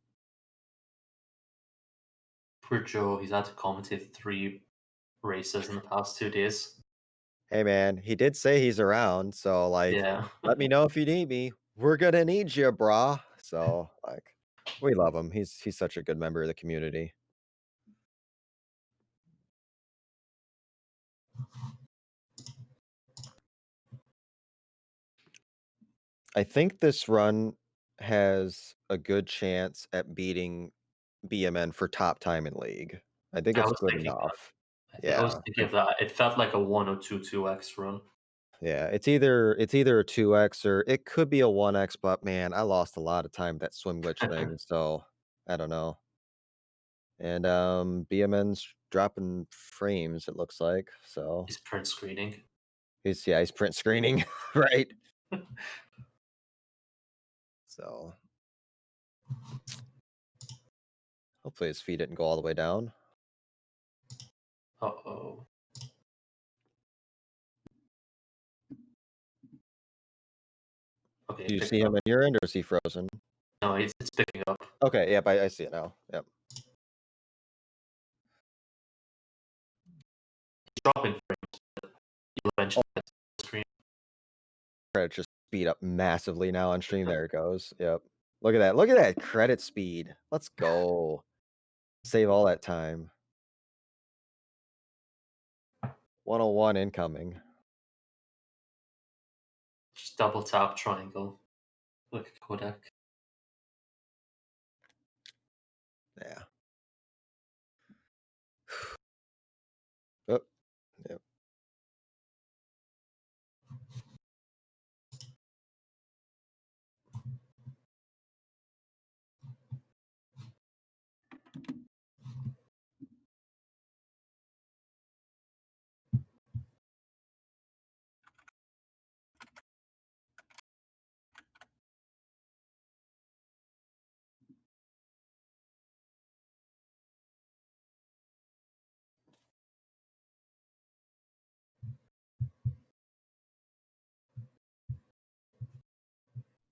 poor Joe. He's had to commentate 3 races in the past 2 days. Hey man, he did say he's around, so like Yeah. let me know if you need me. We're gonna need you, brah. So like we love him. He's such a good member of the community. I think this run has a good chance at beating BMN for top time in league. I think I it's was good thinking that. enough. I was Yeah. thinking of that. It felt like a 102-2x run. Yeah, it's either a 2x or it could be a 1x, but man, I lost a lot of time with that swim glitch thing, so I don't know. And BMN's dropping frames, it looks like. So He's print screening. he's print screening, right? So hopefully his feet didn't go all the way down. Uh-oh. Okay, Do you pick see it him up. at your end or is he frozen? No, it's picking up. Okay, yep, I see it now. Yep. He's dropping frames. You'll eventually get to the screen. Credit just speed up massively now on stream. There it goes. Yep. Look at that. Look at that credit speed. Let's go. Save all that time. 101 incoming. Just double tap triangle. Like a Kodak. Yeah. Oh, yep.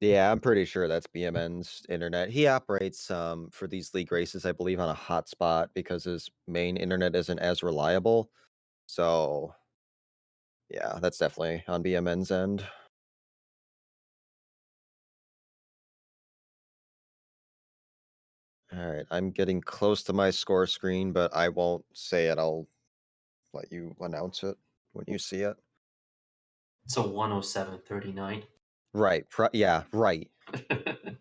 Yeah, I'm pretty sure that's BMN's internet. He operates for these league races, I believe, on a hotspot because his main internet isn't as reliable. So yeah, that's definitely on BMN's end. All right, I'm getting close to my score screen, but I won't say it. I'll let you announce it when you see it. It's a 107.39. Right. Yeah, right. I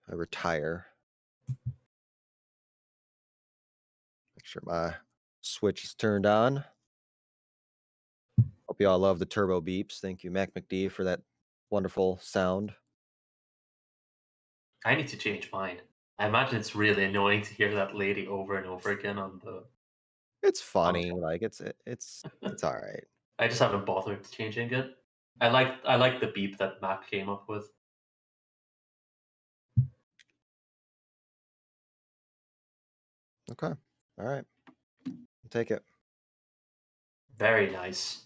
retire. Make sure my switch is turned on. Hope you all love the turbo beeps. Thank you, Mac McD, for that wonderful sound. I need to change mine. I imagine it's really annoying to hear that lady over and over again on the It's funny. content. Like it's all right. I just haven't bothered changing it. I like the beep that Mac came up with. Okay. All right. Take it. Very nice.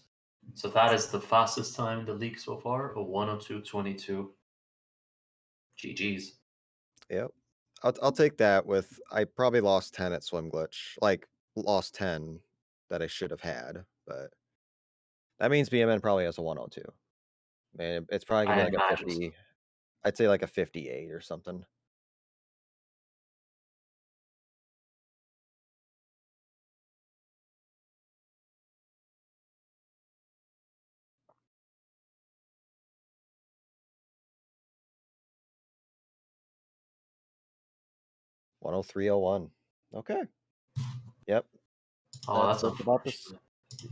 So that is the fastest time in the league so far, a 102.22. GG's. Yep. I'll take that with I probably lost 10 at swim glitch. Like lost 10 that I should have had, but that means BMN probably has a 102. Man, it's probably gonna be I like a imagine so. 50. I'd say like a 58 or something. 103.01. Okay. Yep. Oh, that's That's about this. unfortunate.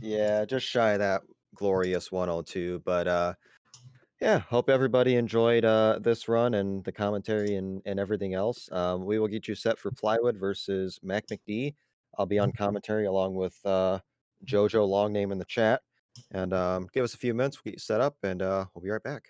Yeah, just shy of that glorious 102. But yeah, hope everybody enjoyed this run and the commentary and everything else. We will get you set for Plywood versus Mac McD. I'll be on commentary along with Jojo Longname in the chat. And give us a few minutes, we'll get you set up, and we'll be right back.